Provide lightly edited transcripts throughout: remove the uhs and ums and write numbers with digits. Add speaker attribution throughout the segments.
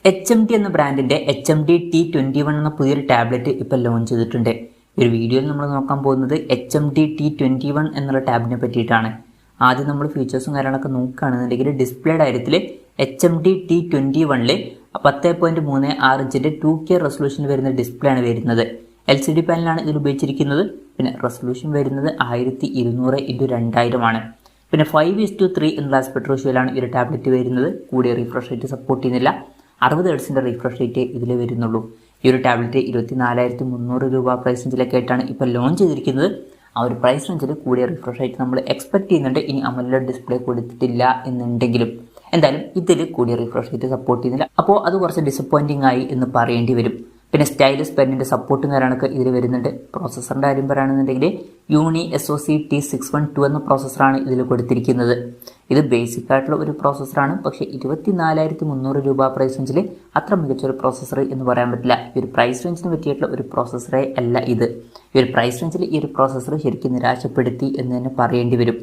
Speaker 1: HMD എന്ന ബ്രാൻഡിന്റെ HMD T21 എന്ന പുതിയൊരു ടാബ്ലറ്റ് ഇപ്പോൾ ലോഞ്ച് ചെയ്തിട്ടുണ്ട്. ഈ ഒരു വീഡിയോയിൽ നമ്മൾ നോക്കാൻ പോകുന്നത് HMD T21 എന്നുള്ള ടാബിനെ പറ്റിയിട്ടാണ്. ആദ്യം നമ്മൾ ഫീച്ചേഴ്സും കാര്യങ്ങളൊക്കെ നോക്കുകയാണെന്നുണ്ടെങ്കിൽ ഡിസ്പ്ലേ കാര്യത്തിൽ HMD T21 10.36 ഇഞ്ചിന്റെ 2K റെസൊല്യൂഷൻ വരുന്ന ഡിസ്പ്ലേ ആണ് വരുന്നത്. LCD പാനലാണ് ഇതിൽ ഉപയോഗിച്ചിരിക്കുന്നത്. പിന്നെ റെസൊല്യൂഷൻ വരുന്നത് 1200x2000 ആണ്. പിന്നെ 5:3 എന്നുള്ള ആസ്പെക്ട് റേഷ്യോയിലാണ് ഈ ഒരു ടാബ്ലറ്റ് വരുന്നത്. കൂടിയ റിഫ്രഷ് റേറ്റ് സപ്പോർട്ട് ചെയ്യുന്നില്ല. 60 ഹെർട്സിന്റെ റിഫ്രഷ് റേറ്റ് ഇതിൽ വരുന്നുള്ളൂ. ഈ ഒരു ടാബ്ലറ്റ് 24,300 രൂപ പ്രൈസ് റേഞ്ചിലൊക്കെ ആയിട്ടാണ് ഇപ്പോൾ ലോഞ്ച് ചെയ്തിരിക്കുന്നത്. ആ ഒരു പ്രൈസ് റേഞ്ചിൽ കൂടിയ റിഫ്രഷ് റേറ്റ് നമ്മൾ എക്സ്പെക്ട് ചെയ്യുന്നുണ്ട്. ഇനി AMOLED ഡിസ്പ്ലേ കൊടുത്തിട്ടില്ല എന്നുണ്ടെങ്കിലും എന്തായാലും ഇതിൽ കൂടിയ റിഫ്രഷ് റേറ്റ് സപ്പോർട്ട് ചെയ്യുന്നില്ല. അപ്പോൾ അത് കുറച്ച് ഡിസപ്പോയിന്റിംഗ് ആയി എന്ന് പറയേണ്ടി വരും. പിന്നെ സ്റ്റൈലസ് പെന്നിന്റെ സപ്പോർട്ടും കാര്യങ്ങളൊക്കെ ഇതിൽ വരുന്നുണ്ട്. പ്രോസസ്സറിന്റെ കാര്യം പറയുകയാണെന്നുണ്ടെങ്കിൽ യൂണി SoC T612 എന്ന പ്രോസസ്സറാണ് ഇതിൽ കൊടുത്തിരിക്കുന്നത്. ഇത് ബേസിക് ആയിട്ടുള്ള ഒരു പ്രോസസ്സറാണ്. പക്ഷേ 24,300 രൂപ പ്രൈസ് റേഞ്ചിൽ അത്ര മികച്ചൊരു പ്രോസസ്സർ എന്ന് പറയാൻ പറ്റില്ല. ഈ ഒരു പ്രൈസ് റേഞ്ചിന് പറ്റിയിട്ടുള്ള ഒരു പ്രോസസ്സറേ അല്ല ഇത്. ഈ ഒരു പ്രൈസ് റേഞ്ചിൽ ഈ ഒരു പ്രോസസ്സർ ശരിക്കും നിരാശപ്പെടുത്തി എന്ന് തന്നെ പറയേണ്ടി വരും.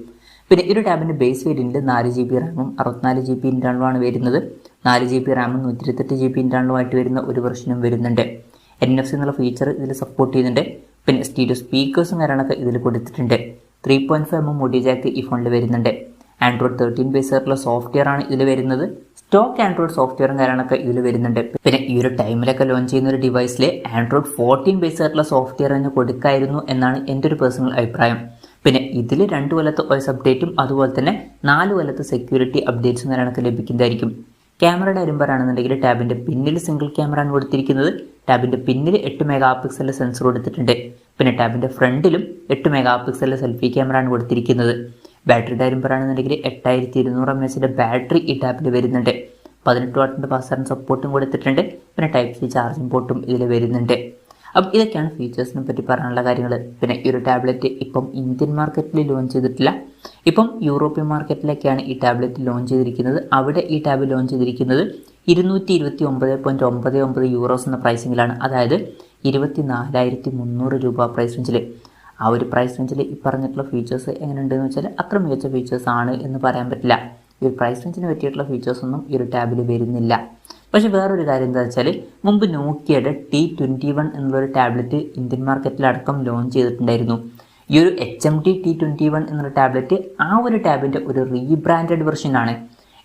Speaker 1: പിന്നെ ഈ ഒരു ടാബിന്റെ ബേസ് വേരിയന്റ് 4GB റാമും 64GB ഇന്റേണലുമാണ് വരുന്നത്. 4GB റാമും 128GB ഇന്റേണലുമായിട്ട് വരുന്ന ഒരു വെർഷനും വരുന്നുണ്ട്. NFC എന്നുള്ള ഫീച്ചർ ഇതിൽ സപ്പോർട്ട് ചെയ്യുന്നുണ്ട്. പിന്നെ സ്റ്റീരിയോ സ്പീക്കേഴ്സും കാര്യങ്ങളൊക്കെ ഇതിൽ കൊടുത്തിട്ടുണ്ട്. 3.5mm ഓഡിയോ ജാക്ക് ഈ ഫോണിൽ വരുന്നുണ്ട്. Android 13 ബേസ് ആയിട്ടുള്ള സോഫ്റ്റ്വെയർ ആണ് ഇതിൽ വരുന്നത്. സ്റ്റോക്ക് ആൻഡ്രോയിഡ് സോഫ്റ്റ്വെയറും കാര്യങ്ങളൊക്കെ ഇതിൽ വരുന്നുണ്ട്. പിന്നെ ഈ ഒരു ടൈമിലൊക്കെ ലോഞ്ച് ചെയ്യുന്ന ഒരു ഡിവൈസിൽ Android 14 ബേസ് ആയിട്ടുള്ള സോഫ്റ്റ്വെയർ തന്നെ കൊടുക്കായിരുന്നു എന്നാണ് എൻ്റെ ഒരു പേഴ്സണൽ അഭിപ്രായം. പിന്നെ ഇതിൽ 2 കൊല്ലത്തെ OS അപ്ഡേറ്റും അതുപോലെ തന്നെ 4 കൊല്ലത്തെ സെക്യൂരിറ്റി അപ്ഡേറ്റ്സും കാര്യങ്ങളൊക്കെ ലഭിക്കുന്നതായിരിക്കും. ക്യാമറയുടെ കാര്യം പറയുകയാണെന്നുണ്ടെങ്കിൽ ടാബിന്റെ പിന്നിൽ സിംഗിൾ ക്യാമറ ആണ് കൊടുത്തിരിക്കുന്നത്. ടാബിന്റെ പിന്നിൽ 8 MP സെൻസർ കൊടുത്തിട്ടുണ്ട്. പിന്നെ ടാബിന്റെ ഫ്രണ്ടിലും 8 MP സെൽഫി ക്യാമറ ആണ് കൊടുത്തിരിക്കുന്നത്. ബാറ്ററിയുടെ കാര്യം പറയുകയാണെന്നുണ്ടെങ്കിൽ 8200 mAh ബാറ്ററി ഈ ടാബിൽ വരുന്നുണ്ട്. 18 വാട്ടിന്റെ ഫാസ്റ്റ് ചാർജിംഗ് സപ്പോർട്ടും കൊടുത്തിട്ടുണ്ട്. പിന്നെ Type C ചാർജിംഗ് പോർട്ടും ഇതിൽ വരുന്നുണ്ട്. അപ്പം ഇതൊക്കെയാണ് ഫീച്ചേഴ്സിനെ പറ്റി പറയാനുള്ള കാര്യങ്ങൾ. പിന്നെ ഈ ഒരു ടാബ്ലറ്റ് ഇപ്പം ഇന്ത്യൻ മാർക്കറ്റിൽ ലോഞ്ച് ചെയ്തിട്ടില്ല. ഇപ്പം യൂറോപ്യൻ മാർക്കറ്റിലേക്കാണ് ഈ ടാബ്ലറ്റ് ലോഞ്ച് ചെയ്തിരിക്കുന്നത്. അവിടെ ഈ ടാബ് ലോഞ്ച് ചെയ്തിരിക്കുന്നത് 229.99 യൂറോസ് എന്ന പ്രൈസിങ്ങിലാണ്. അതായത് 24,300 രൂപ പ്രൈസ് റേഞ്ചിൽ. ആ ഒരു പ്രൈസ് റേഞ്ചിൽ ഈ പറഞ്ഞിട്ടുള്ള ഫീച്ചേഴ്സ് എങ്ങനെയുണ്ടെന്ന് വെച്ചാൽ അത്ര മികച്ച ഫീച്ചേഴ്സ് ആണ് എന്ന് പറയാൻ പറ്റില്ല. ഈ ഒരു പ്രൈസ് റേഞ്ചിന് പറ്റിയിട്ടുള്ള ഫീച്ചേഴ്സൊന്നും ഈ ഒരു ടാബിൽ വരുന്നില്ല. പക്ഷേ വേറൊരു കാര്യം എന്താ വെച്ചാൽ മുമ്പ് നോക്കിയയുടെ T21 എന്നുള്ളൊരു ടാബ്ലറ്റ് ഇന്ത്യൻ മാർക്കറ്റിലടക്കം ലോഞ്ച് ചെയ്തിട്ടുണ്ടായിരുന്നു. ഈ ഒരു HMD T21 എന്നുള്ള ടാബ്ലറ്റ് ആ ഒരു ടാബിൻ്റെ ഒരു റീബ്രാൻഡഡ് വെർഷനാണ്.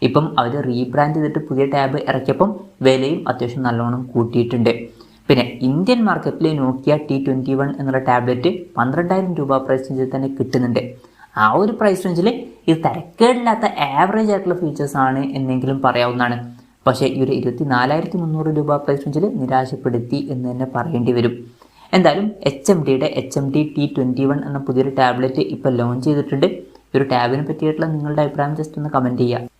Speaker 1: ഇപ്പം അവർ റീബ്രാൻഡ് ചെയ്തിട്ട് പുതിയ ടാബ് ഇറക്കിയപ്പം വിലയും അത്യാവശ്യം നല്ലോണം കൂട്ടിയിട്ടുണ്ട്. പിന്നെ ഇന്ത്യൻ മാർക്കറ്റിൽ നോക്കിയ T21 എന്നുള്ള ടാബ്ലറ്റ് 12,000 രൂപ പ്രൈസ് റേഞ്ചിൽ തന്നെ കിട്ടുന്നുണ്ട്. ആ ഒരു പ്രൈസ് റേഞ്ചിൽ ഇത് തരക്കേടില്ലാത്ത ആവറേജ് ആയിട്ടുള്ള ഫീച്ചേഴ്സ് ആണ് എന്നെങ്കിലും പറയാവുന്നതാണ്. പക്ഷേ ഈ ഒരു 24,300 രൂപ പ്രൈസ് റേഞ്ചിൽ നിരാശപ്പെടുത്തി എന്ന് തന്നെ പറയേണ്ടി വരും. എന്തായാലും HMDയുടെ HMD T21 എന്ന പുതിയൊരു ടാബ്ലറ്റ് ഇപ്പോൾ ലോഞ്ച് ചെയ്തിട്ടുണ്ട്. ഈ ഒരു ടാബിനെ പറ്റിയിട്ടുള്ള നിങ്ങളുടെ അഭിപ്രായം ജസ്റ്റ് ഒന്ന് കമൻറ്റ് ചെയ്യുക.